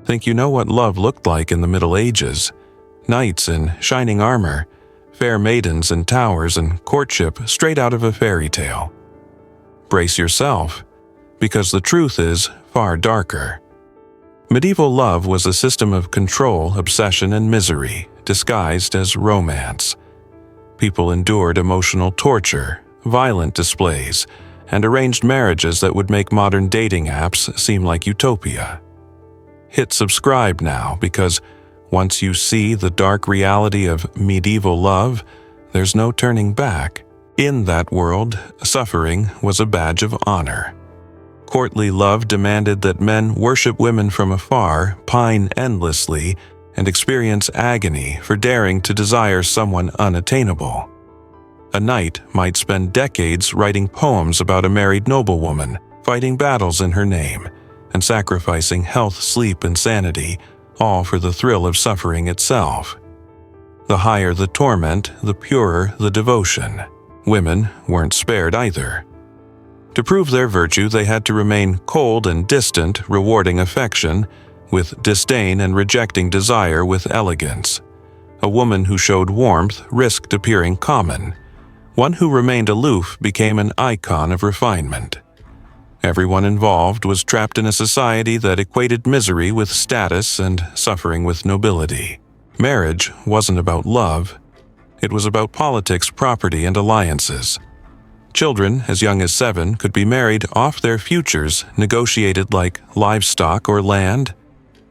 Think you know what love looked like in the Middle Ages? Knights in shining armor, fair maidens in towers, and courtship straight out of a fairy tale. Brace yourself, because the truth is far darker. Medieval love was a system of control, obsession, and misery, disguised as romance. People endured emotional torture, violent displays, and arranged marriages that would make modern dating apps seem like utopia. Hit subscribe now, because once you see the dark reality of medieval love, there's no turning back. In that world, suffering was a badge of honor. Courtly love demanded that men worship women from afar, pine endlessly, and experience agony for daring to desire someone unattainable. A knight might spend decades writing poems about a married noblewoman, fighting battles in her name, and sacrificing health, sleep, and sanity, all for the thrill of suffering itself. The higher the torment, the purer the devotion. Women weren't spared either. To prove their virtue, they had to remain cold and distant, rewarding affection with disdain and rejecting desire with elegance. A woman who showed warmth risked appearing common. One who remained aloof became an icon of refinement. Everyone involved was trapped in a society that equated misery with status and suffering with nobility. Marriage wasn't about love. It was about politics, property, and alliances. Children as young as 7 could be married off their futures, negotiated like livestock or land.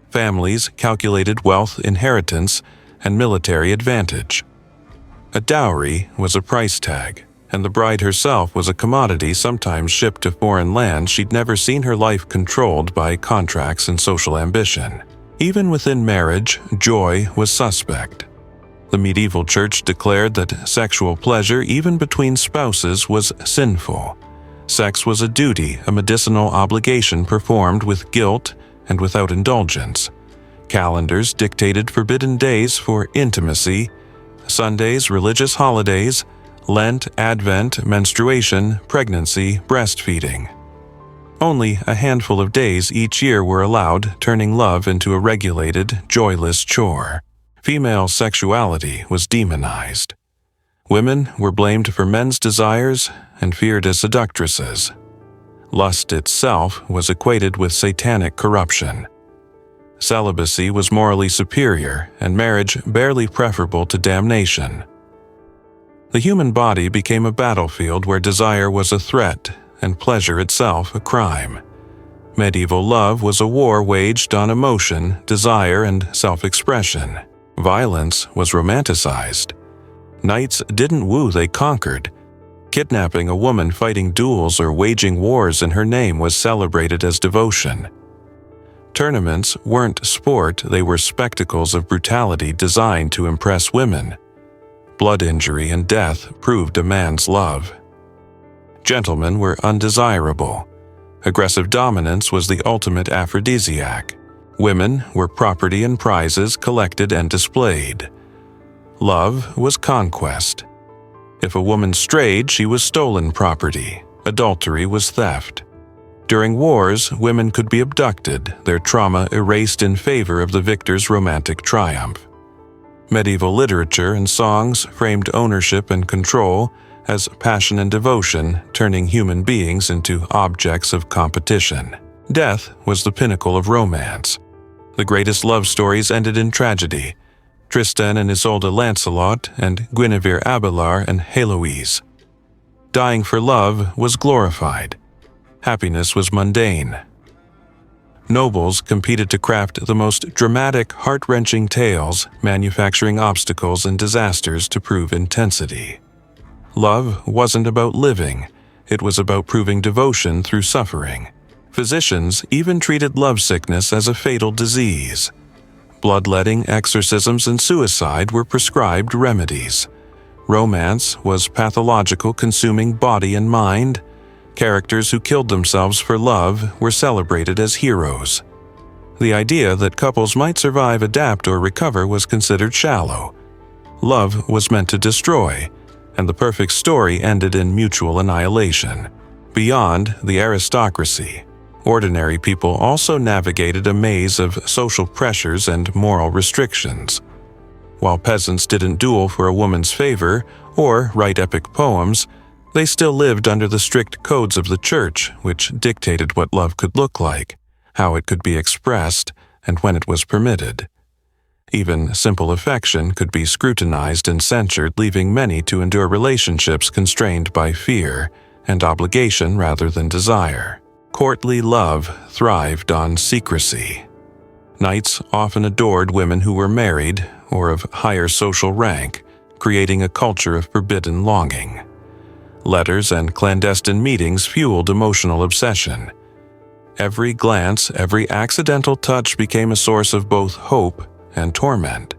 Families calculated wealth, inheritance, and military advantage. A dowry was a price tag, and the bride herself was a commodity sometimes shipped to foreign lands she'd never seen her life controlled by contracts and social ambition. Even within marriage, joy was suspect. The medieval church declared that sexual pleasure, even between spouses, was sinful. Sex was a duty, a medicinal obligation performed with guilt and without indulgence. Calendars dictated forbidden days for intimacy, Sundays, religious holidays, Lent, Advent, menstruation, pregnancy, breastfeeding. Only a handful of days each year were allowed, turning love into a regulated, joyless chore. Female sexuality was demonized. Women were blamed for men's desires and feared as seductresses. Lust itself was equated with satanic corruption. Celibacy was morally superior, and marriage barely preferable to damnation. The human body became a battlefield where desire was a threat and pleasure itself a crime. Medieval love was a war waged on emotion, desire, and self-expression. Violence was romanticized. Knights didn't woo, they conquered. Kidnapping a woman, fighting duels, or waging wars in her name was celebrated as devotion. Tournaments weren't sport, they were spectacles of brutality designed to impress women. Blood injury and death proved a man's love. Gentlemen were undesirable. Aggressive dominance was the ultimate aphrodisiac. Women were property and prizes collected and displayed. Love was conquest. If a woman strayed, she was stolen property. Adultery was theft. During wars, women could be abducted, their trauma erased in favor of the victor's romantic triumph. Medieval literature and songs framed ownership and control as passion and devotion, turning human beings into objects of competition. Death was the pinnacle of romance. The greatest love stories ended in tragedy: Tristan and Isolde Lancelot, and Guinevere Abelard and Heloise. Dying for love was glorified. Happiness was mundane. Nobles competed to craft the most dramatic, heart-wrenching tales, manufacturing obstacles and disasters to prove intensity. Love wasn't about living, it was about proving devotion through suffering. Physicians even treated lovesickness as a fatal disease. Bloodletting, exorcisms, and suicide were prescribed remedies. Romance was pathological, consuming body and mind. Characters who killed themselves for love were celebrated as heroes. The idea that couples might survive, adapt, or recover was considered shallow. Love was meant to destroy, and the perfect story ended in mutual annihilation. Beyond the aristocracy, Ordinary people also navigated a maze of social pressures and moral restrictions. While peasants didn't duel for a woman's favor or write epic poems, they still lived under the strict codes of the church, which dictated what love could look like, how it could be expressed, and when it was permitted. Even simple affection could be scrutinized and censored, leaving many to endure relationships constrained by fear and obligation rather than desire. Courtly love thrived on secrecy. Knights often adored women who were married or of higher social rank, creating a culture of forbidden longing. Letters and clandestine meetings fueled emotional obsession. Every glance, every accidental touch became a source of both hope and torment.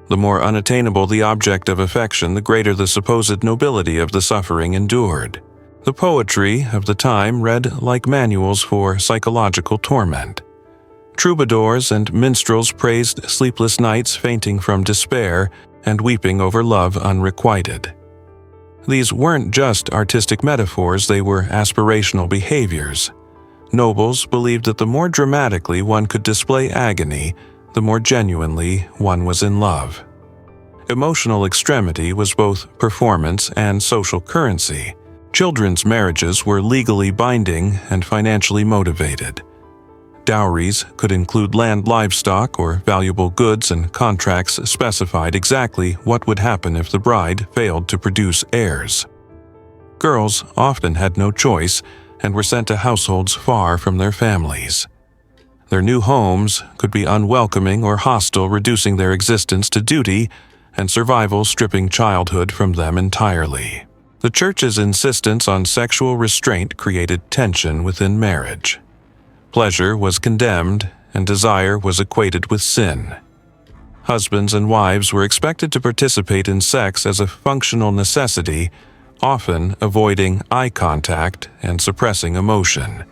The more unattainable the object of affection, the greater the supposed nobility of the suffering endured. The poetry of the time read like manuals for psychological torment. Troubadours and minstrels praised sleepless nights fainting from despair and weeping over love unrequited. These weren't just artistic metaphors, they were aspirational behaviors. Nobles believed that the more dramatically one could display agony, the more genuinely one was in love. Emotional extremity was both performance and social currency. Children's marriages were legally binding and financially motivated. Dowries could include land, livestock, or valuable goods, and contracts specified exactly what would happen if the bride failed to produce heirs. Girls often had no choice and were sent to households far from their families. Their new homes could be unwelcoming or hostile, reducing their existence to duty, and survival stripping childhood from them entirely. The Church's insistence on sexual restraint created tension within marriage. Pleasure was condemned, and desire was equated with sin. Husbands and wives were expected to participate in sex as a functional necessity, often avoiding eye contact and suppressing emotion.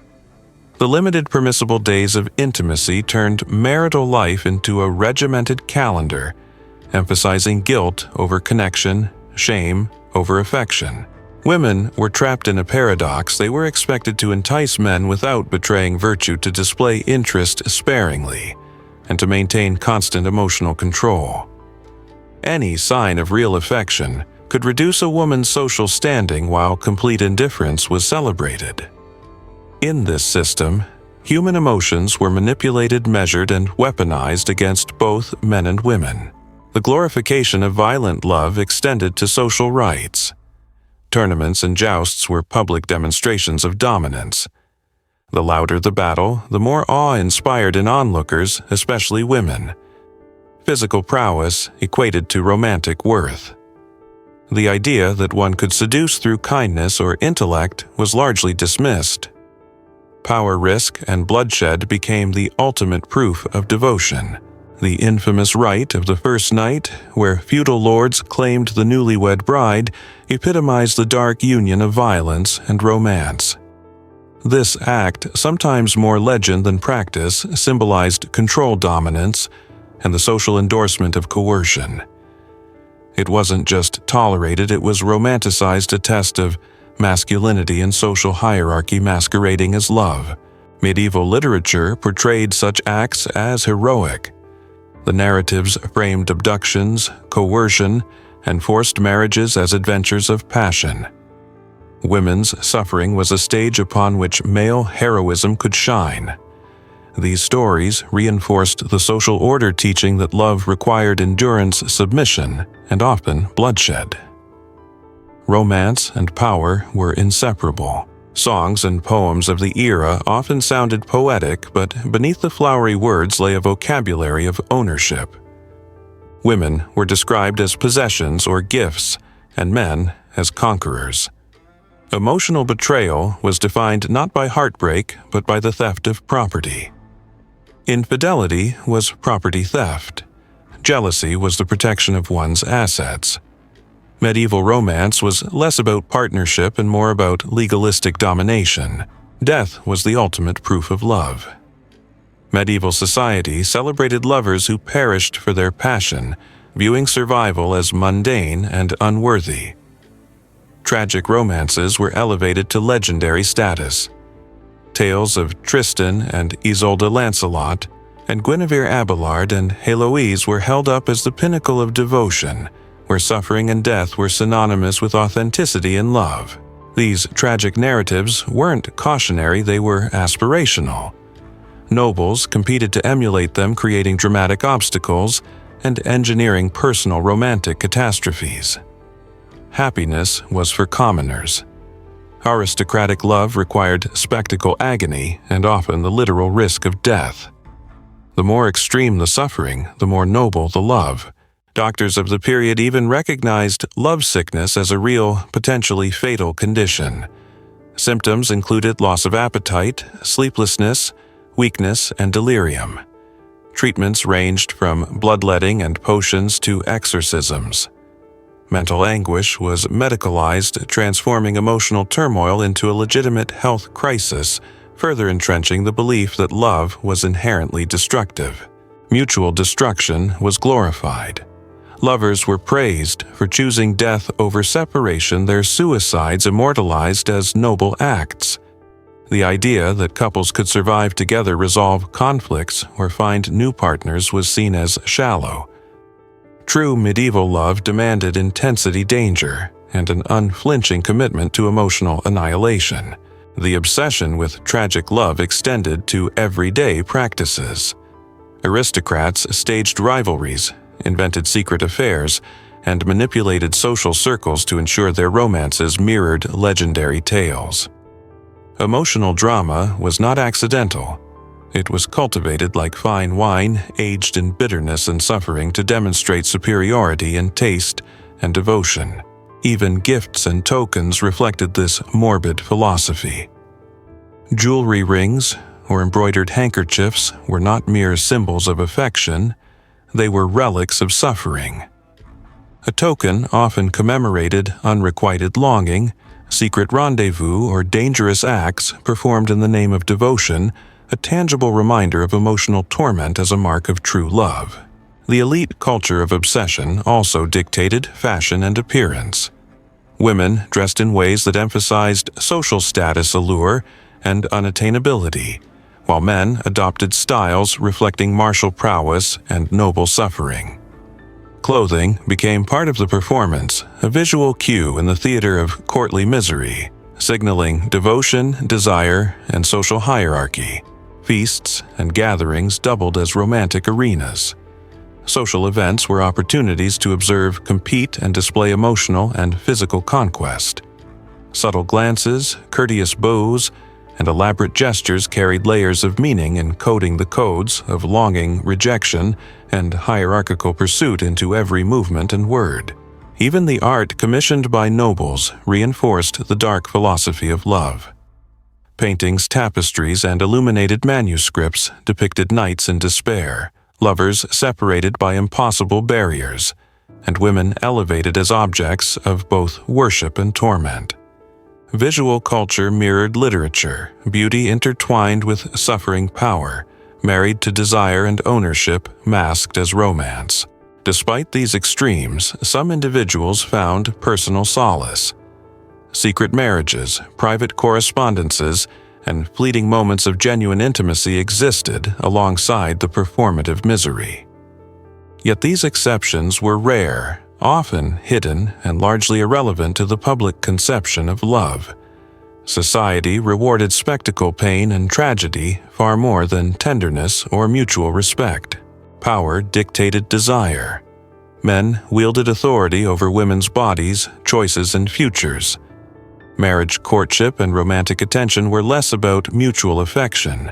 The limited permissible days of intimacy turned marital life into a regimented calendar, emphasizing guilt over connection, shame over affection. Women were trapped in a paradox. They were expected to entice men without betraying virtue, to display interest sparingly, and to maintain constant emotional control. Any sign of real affection could reduce a woman's social standing, while complete indifference was celebrated. In this system, human emotions were manipulated, measured, and weaponized against both men and women. The glorification of violent love extended to social rights. Tournaments and jousts were public demonstrations of dominance. The louder the battle, the more awe inspired in onlookers, especially women. Physical prowess equated to romantic worth. The idea that one could seduce through kindness or intellect was largely dismissed. Power, risk, and bloodshed became the ultimate proof of devotion. The infamous rite of the first night, where feudal lords claimed the newlywed bride, epitomized the dark union of violence and romance. This act, sometimes more legend than practice, symbolized control dominance and the social endorsement of coercion. It wasn't just tolerated, it was romanticized, a test of masculinity and social hierarchy masquerading as love. Medieval literature portrayed such acts as heroic. The narratives framed abductions, coercion, and forced marriages as adventures of passion. Women's suffering was a stage upon which male heroism could shine. These stories reinforced the social order, teaching that love required endurance, submission, and often bloodshed. Romance and power were inseparable. Songs and poems of the era often sounded poetic, but beneath the flowery words lay a vocabulary of ownership. Women were described as possessions or gifts, and men as conquerors. Emotional betrayal was defined not by heartbreak, but by the theft of property. Infidelity was property theft. Jealousy was the protection of one's assets. Medieval romance was less about partnership and more about legalistic domination. Death was the ultimate proof of love. Medieval society celebrated lovers who perished for their passion, viewing survival as mundane and unworthy. Tragic romances were elevated to legendary status. Tales of Tristan and Isolde Lancelot, and Guinevere Abelard and Heloise were held up as the pinnacle of devotion, where suffering and death were synonymous with authenticity and love. These tragic narratives weren't cautionary, they were aspirational. Nobles competed to emulate them, creating dramatic obstacles and engineering personal romantic catastrophes. Happiness was for commoners. Aristocratic love required spectacle agony and often the literal risk of death. The more extreme the suffering, the more noble the love. Doctors of the period even recognized lovesickness as a real, potentially fatal condition. Symptoms included loss of appetite, sleeplessness, weakness, and delirium. Treatments ranged from bloodletting and potions to exorcisms. Mental anguish was medicalized, transforming emotional turmoil into a legitimate health crisis, further entrenching the belief that love was inherently destructive. Mutual destruction was glorified. Lovers were praised for choosing death over separation, their suicides immortalized as noble acts. The idea that couples could survive together, resolve conflicts, or find new partners was seen as shallow. True medieval love demanded intensity, danger, and an unflinching commitment to emotional annihilation. The obsession with tragic love extended to everyday practices. Aristocrats staged rivalries, invented secret affairs, and manipulated social circles to ensure their romances mirrored legendary tales. Emotional drama was not accidental. It was cultivated like fine wine, aged in bitterness and suffering to demonstrate superiority in taste and devotion. Even gifts and tokens reflected this morbid philosophy. Jewelry rings or embroidered handkerchiefs were not mere symbols of affection, they were relics of suffering. A token often commemorated unrequited longing, secret rendezvous, or dangerous acts performed in the name of devotion, a tangible reminder of emotional torment as a mark of true love. The elite culture of obsession also dictated fashion and appearance. Women dressed in ways that emphasized social status allure and unattainability, while men adopted styles reflecting martial prowess and noble suffering. Clothing became part of the performance, a visual cue in the theater of courtly misery, signaling devotion, desire, and social hierarchy. Feasts and gatherings doubled as romantic arenas. Social events were opportunities to observe, compete, and display emotional and physical conquest. Subtle glances, courteous bows, and elaborate gestures carried layers of meaning, encoding the codes of longing, rejection, and hierarchical pursuit into every movement and word. Even the art commissioned by nobles reinforced the dark philosophy of love. Paintings, tapestries, and illuminated manuscripts depicted knights in despair, lovers separated by impossible barriers, and women elevated as objects of both worship and torment. Visual culture mirrored literature, beauty intertwined with suffering power, married to desire and ownership, masked as romance. Despite these extremes, some individuals found personal solace. Secret marriages, private correspondences, and fleeting moments of genuine intimacy existed alongside the performative misery. Yet these exceptions were rare, often hidden and largely irrelevant to the public conception of love. Society rewarded spectacle, pain, and tragedy far more than tenderness or mutual respect. Power dictated desire. Men wielded authority over women's bodies, choices, and futures. Marriage, courtship, and romantic attention were less about mutual affection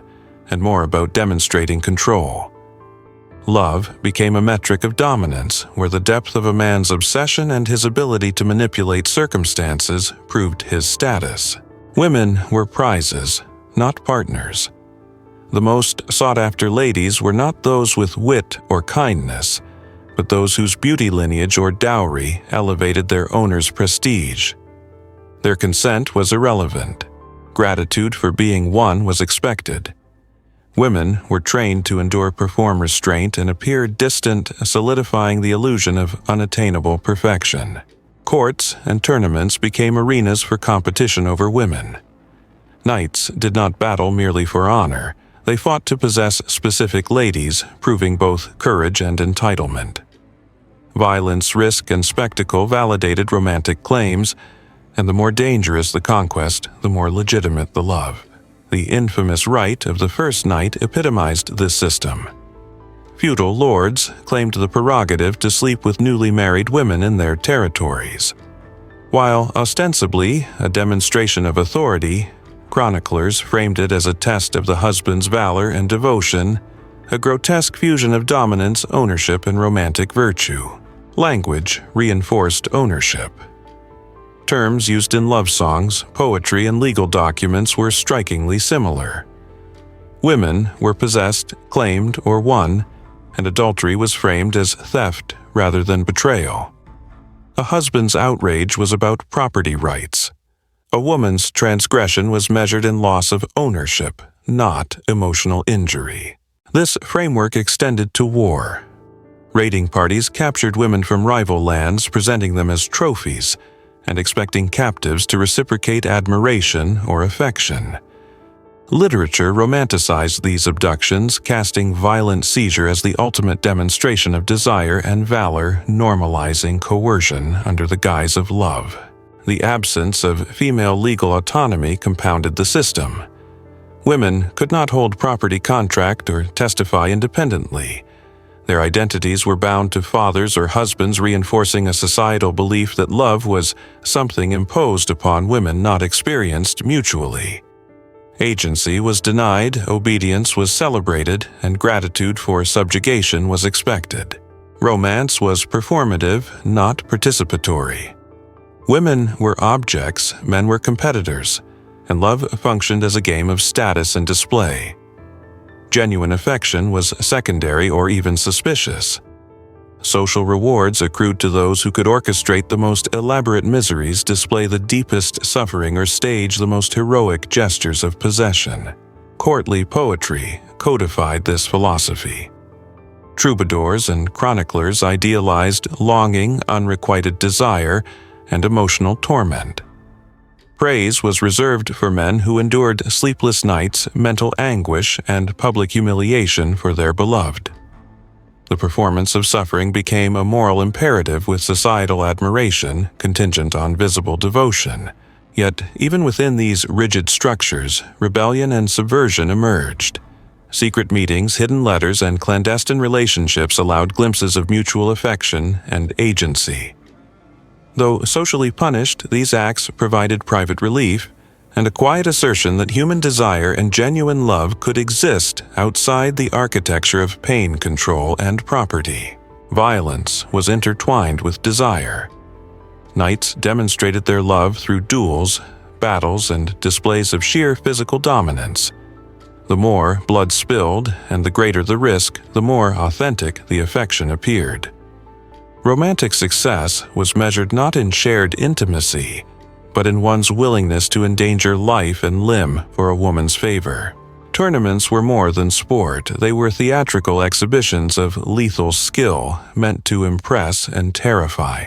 and more about demonstrating control. Love became a metric of dominance, where the depth of a man's obsession and his ability to manipulate circumstances proved his status. Women were prizes, not partners. The most sought-after ladies were not those with wit or kindness, but those whose beauty lineage or dowry elevated their owner's prestige. Their consent was irrelevant. Gratitude for being won was expected. Women were trained to endure, perform restraint, and appear distant, solidifying the illusion of unattainable perfection. Courts and tournaments became arenas for competition over women. Knights did not battle merely for honor. They fought to possess specific ladies, proving both courage and entitlement. Violence, risk, and spectacle validated romantic claims, and the more dangerous the conquest, the more legitimate the love. The infamous right of the first knight epitomized this system. Feudal lords claimed the prerogative to sleep with newly married women in their territories. While ostensibly a demonstration of authority, chroniclers framed it as a test of the husband's valor and devotion, a grotesque fusion of dominance, ownership, and romantic virtue. Language reinforced ownership. Terms used in love songs, poetry, and legal documents were strikingly similar. Women were possessed, claimed, or won, and adultery was framed as theft rather than betrayal. A husband's outrage was about property rights. A woman's transgression was measured in loss of ownership, not emotional injury. This framework extended to war. Raiding parties captured women from rival lands, presenting them as trophies, and expecting captives to reciprocate admiration or affection. Literature romanticized these abductions, casting violent seizure as the ultimate demonstration of desire and valor, normalizing coercion under the guise of love. The absence of female legal autonomy compounded the system. Women could not hold property contract or testify independently. Their identities were bound to fathers or husbands, reinforcing a societal belief that love was something imposed upon women, not experienced mutually. Agency was denied, obedience was celebrated, and gratitude for subjugation was expected. Romance was performative, not participatory. Women were objects, men were competitors, and love functioned as a game of status and display. Genuine affection was secondary or even suspicious. Social rewards accrued to those who could orchestrate the most elaborate miseries, display the deepest suffering, or stage the most heroic gestures of possession. Courtly poetry codified this philosophy. Troubadours and chroniclers idealized longing, unrequited desire, and emotional torment. Praise was reserved for men who endured sleepless nights, mental anguish, and public humiliation for their beloved. The performance of suffering became a moral imperative, with societal admiration contingent on visible devotion. Yet, even within these rigid structures, rebellion and subversion emerged. Secret meetings, hidden letters, and clandestine relationships allowed glimpses of mutual affection and agency. Though socially punished, these acts provided private relief and a quiet assertion that human desire and genuine love could exist outside the architecture of pain control and property. Violence was intertwined with desire. Knights demonstrated their love through duels, battles, and displays of sheer physical dominance. The more blood spilled and the greater the risk, the more authentic the affection appeared. Romantic success was measured not in shared intimacy, but in one's willingness to endanger life and limb for a woman's favor. Tournaments were more than sport. They were theatrical exhibitions of lethal skill meant to impress and terrify.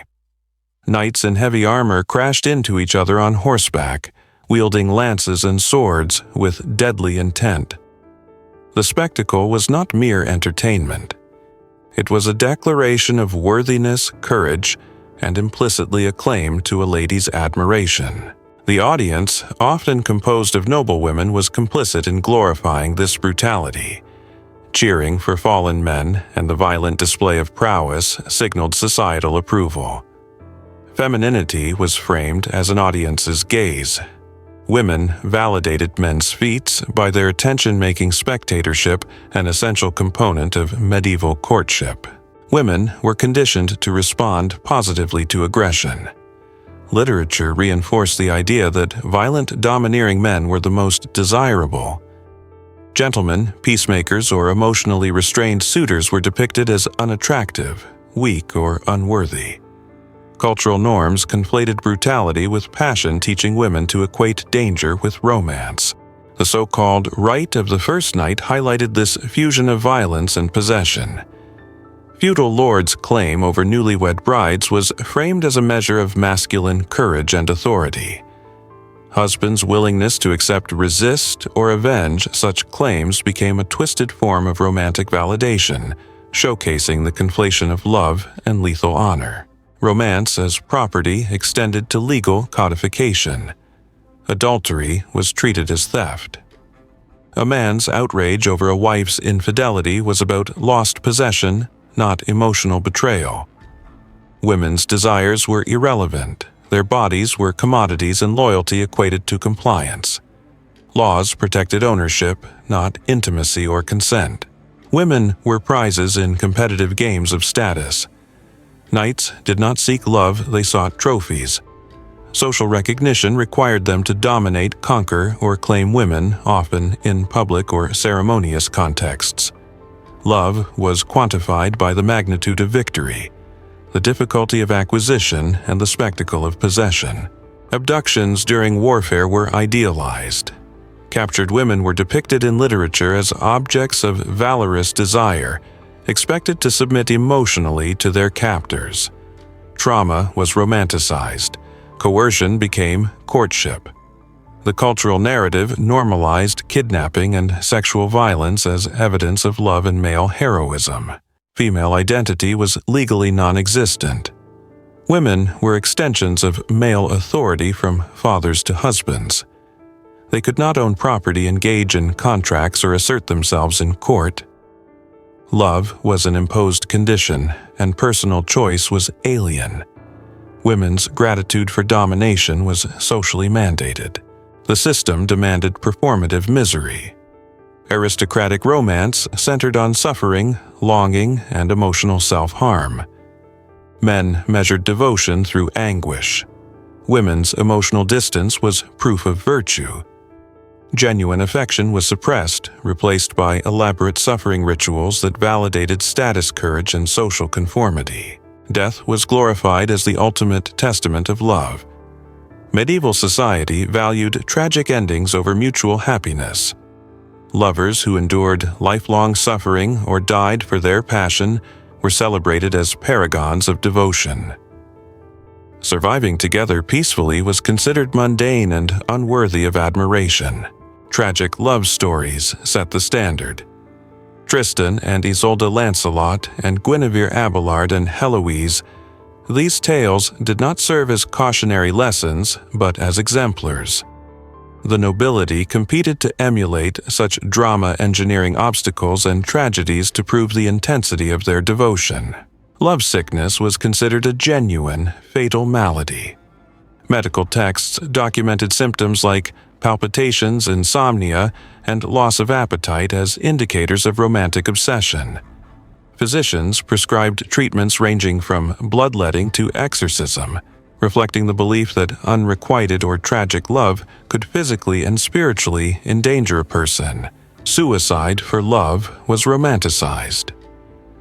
Knights in heavy armor crashed into each other on horseback, wielding lances and swords with deadly intent. The spectacle was not mere entertainment. It was a declaration of worthiness, courage, and implicitly a claim to a lady's admiration. The audience, often composed of noblewomen, was complicit in glorifying this brutality. Cheering for fallen men and the violent display of prowess signaled societal approval. Femininity was framed as an audience's gaze. Women validated men's feats by their attention-making spectatorship, an essential component of medieval courtship. Women were conditioned to respond positively to aggression. Literature reinforced the idea that violent, domineering men were the most desirable. Gentlemen, peacemakers, or emotionally restrained suitors were depicted as unattractive, weak, or unworthy. Cultural norms conflated brutality with passion, teaching women to equate danger with romance. The so-called right of the first night highlighted this fusion of violence and possession. Feudal lords' claim over newlywed brides was framed as a measure of masculine courage and authority. Husbands' willingness to accept, resist, or avenge such claims became a twisted form of romantic validation, showcasing the conflation of love and lethal honor. Romance as property extended to legal codification. Adultery was treated as theft. A man's outrage over a wife's infidelity was about lost possession, not emotional betrayal. Women's desires were irrelevant. Their bodies were commodities and loyalty equated to compliance. Laws protected ownership, not intimacy or consent. Women were prizes in competitive games of status. Knights did not seek love, they sought trophies. Social recognition required them to dominate, conquer, or claim women, often in public or ceremonious contexts. Love was quantified by the magnitude of victory, the difficulty of acquisition, and the spectacle of possession. Abductions during warfare were idealized. Captured women were depicted in literature as objects of valorous desire, expected to submit emotionally to their captors. Trauma was romanticized. Coercion became courtship. The cultural narrative normalized kidnapping and sexual violence as evidence of love and male heroism. Female identity was legally non-existent. Women were extensions of male authority from fathers to husbands. They could not own property, engage in contracts, or assert themselves in court. Love was an imposed condition, and personal choice was alien. Women's gratitude for domination was socially mandated. The system demanded performative misery. Aristocratic romance centered on suffering, longing, and emotional self-harm. Men measured devotion through anguish. Women's emotional distance was proof of virtue. Genuine affection was suppressed, replaced by elaborate suffering rituals that validated status, courage, and social conformity. Death was glorified as the ultimate testament of love. Medieval society valued tragic endings over mutual happiness. Lovers who endured lifelong suffering or died for their passion were celebrated as paragons of devotion. Surviving together peacefully was considered mundane and unworthy of admiration. Tragic love stories set the standard. Tristan and Isolde Lancelot and Guinevere Abelard and Heloise, these tales did not serve as cautionary lessons, but as exemplars. The nobility competed to emulate such drama-engineering obstacles and tragedies to prove the intensity of their devotion. Lovesickness was considered a genuine, fatal malady. Medical texts documented symptoms like palpitations, insomnia, and loss of appetite as indicators of romantic obsession. Physicians prescribed treatments ranging from bloodletting to exorcism, reflecting the belief that unrequited or tragic love could physically and spiritually endanger a person. Suicide for love was romanticized.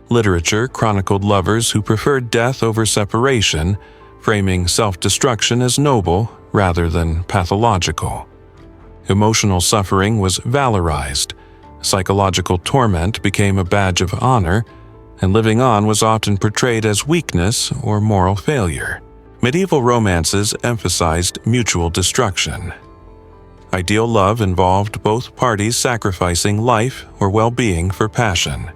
Literature chronicled lovers who preferred death over separation, framing self-destruction as noble rather than pathological. Emotional suffering was valorized. Psychological torment became a badge of honor, and living on was often portrayed as weakness or moral failure. Medieval romances emphasized mutual destruction. Ideal love involved both parties sacrificing life or well-being for passion.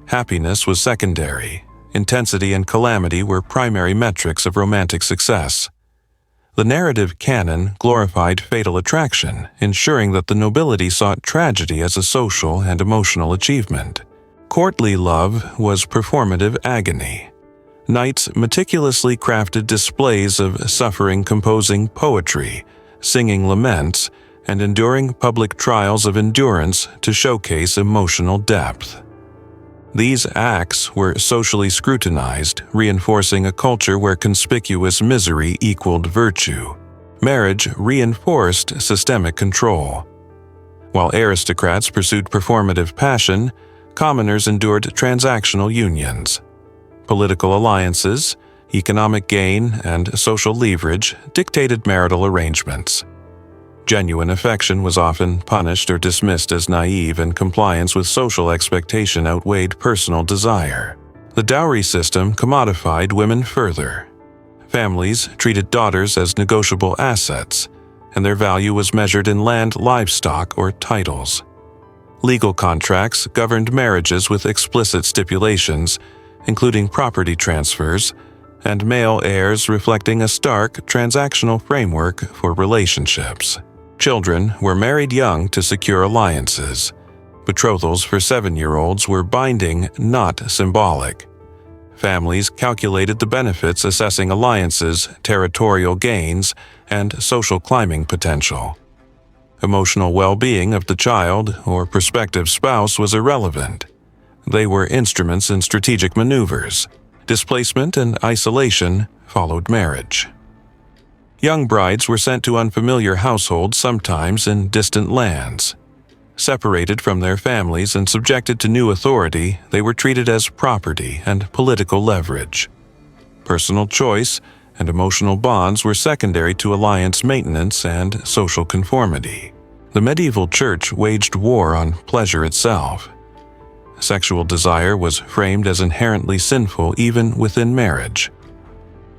Happiness was secondary. Intensity and calamity were primary metrics of romantic success. The narrative canon glorified fatal attraction, ensuring that the nobility sought tragedy as a social and emotional achievement. Courtly love was performative agony. Knights meticulously crafted displays of suffering, composing poetry, singing laments, and enduring public trials of endurance to showcase emotional depth. These acts were socially scrutinized, reinforcing a culture where conspicuous misery equaled virtue. Marriage reinforced systemic control. While aristocrats pursued performative passion, commoners endured transactional unions. Political alliances, economic gain, and social leverage dictated marital arrangements. Genuine affection was often punished or dismissed as naive, and compliance with social expectation outweighed personal desire. The dowry system commodified women further. Families treated daughters as negotiable assets, and their value was measured in land, livestock, or titles. Legal contracts governed marriages with explicit stipulations, including property transfers, and male heirs reflecting a stark transactional framework for relationships. Children were married young to secure alliances. Betrothals for 7-year-olds were binding, not symbolic. Families calculated the benefits assessing alliances, territorial gains, and social climbing potential. Emotional well-being of the child or prospective spouse was irrelevant. They were instruments in strategic maneuvers. Displacement and isolation followed marriage. Young brides were sent to unfamiliar households, sometimes in distant lands. Separated from their families and subjected to new authority, they were treated as property and political leverage. Personal choice and emotional bonds were secondary to alliance maintenance and social conformity. The medieval church waged war on pleasure itself. Sexual desire was framed as inherently sinful even within marriage.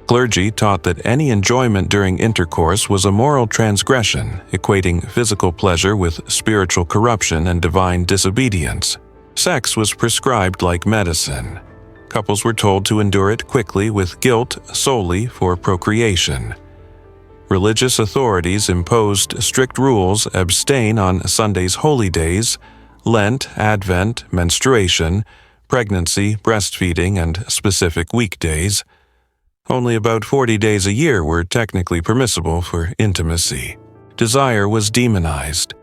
Clergy taught that any enjoyment during intercourse was a moral transgression, equating physical pleasure with spiritual corruption and divine disobedience. Sex was prescribed like medicine. Couples were told to endure it quickly with guilt solely for procreation. Religious authorities imposed strict rules: abstain on Sunday's holy days, Lent, Advent, menstruation, pregnancy, breastfeeding, and specific weekdays. Only about 40 days a year were technically permissible for intimacy. Desire was demonized.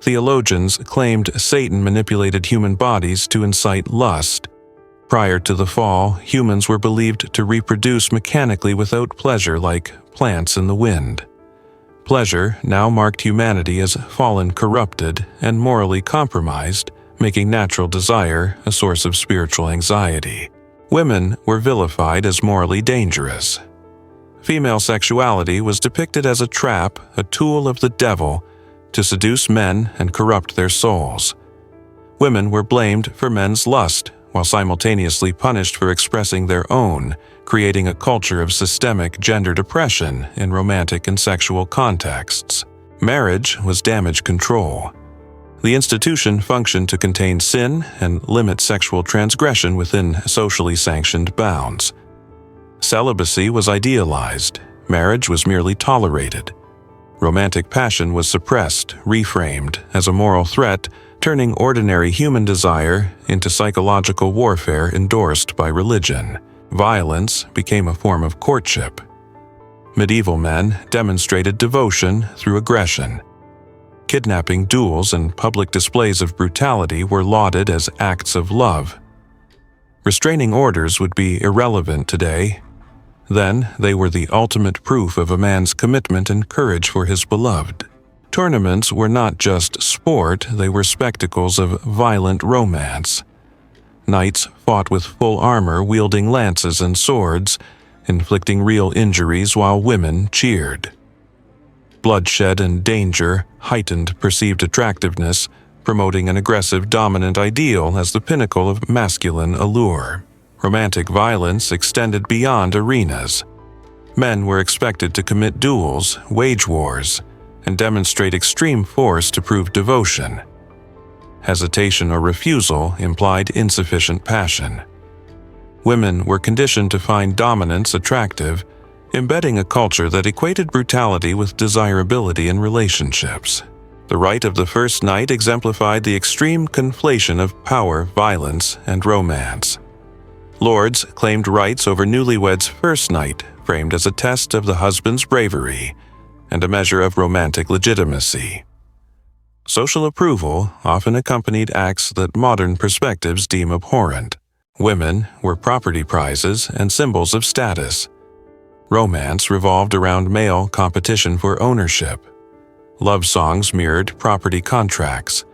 Theologians claimed Satan manipulated human bodies to incite lust. Prior to the fall, humans were believed to reproduce mechanically without pleasure like plants in the wind. Pleasure now marked humanity as fallen, corrupted, and morally compromised, making natural desire a source of spiritual anxiety. Women were vilified as morally dangerous. Female sexuality was depicted as a trap, a tool of the devil, to seduce men and corrupt their souls. Women were blamed for men's lust, while simultaneously punished for expressing their own, creating a culture of systemic gender depression in romantic and sexual contexts. Marriage was damage control. The institution functioned to contain sin and limit sexual transgression within socially sanctioned bounds. Celibacy was idealized. Marriage was merely tolerated. Romantic passion was suppressed, reframed as a moral threat, turning ordinary human desire into psychological warfare endorsed by religion. Violence became a form of courtship. Medieval men demonstrated devotion through aggression. Kidnapping, duels, and public displays of brutality were lauded as acts of love. Restraining orders would be irrelevant today. Then they were the ultimate proof of a man's commitment and courage for his beloved. Tournaments were not just sport, they were spectacles of violent romance. Knights fought with full armor, wielding lances and swords, inflicting real injuries while women cheered. Bloodshed and danger heightened perceived attractiveness, promoting an aggressive, dominant ideal as the pinnacle of masculine allure. Romantic violence extended beyond arenas. Men were expected to commit duels, wage wars, and demonstrate extreme force to prove devotion. Hesitation or refusal implied insufficient passion. Women were conditioned to find dominance attractive, embedding a culture that equated brutality with desirability in relationships. The rite of the first night exemplified the extreme conflation of power, violence, and romance. Lords claimed rights over newlyweds' first night, framed as a test of the husband's bravery and a measure of romantic legitimacy. Social approval often accompanied acts that modern perspectives deem abhorrent. Women were property prizes and symbols of status. Romance revolved around male competition for ownership. Love songs mirrored property contracts.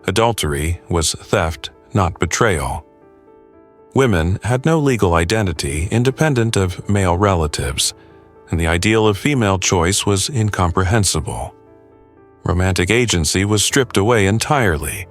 Adultery was theft, not betrayal. Women had no legal identity independent of male relatives, and the ideal of female choice was incomprehensible. Romantic agency was stripped away entirely.